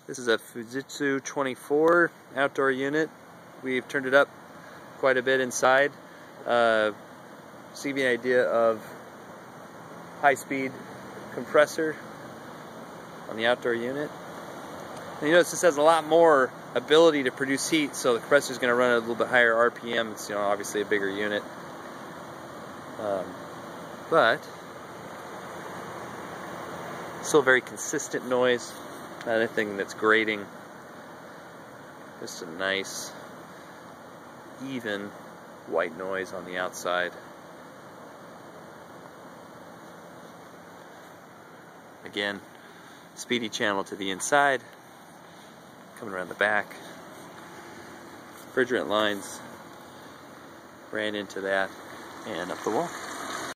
This is a Fujitsu 24 outdoor unit. We've turned it up quite a bit inside. So give you an idea of high-speed compressor on the outdoor unit. And you notice this has a lot more ability to produce heat, so the compressor is going to run at a little bit higher RPM. It's obviously a bigger unit, but still very consistent noise. Not anything that's grating. Just a nice, even white noise on the outside. Again, speedy channel to the inside, coming around the back. Refrigerant lines ran into that and up the wall.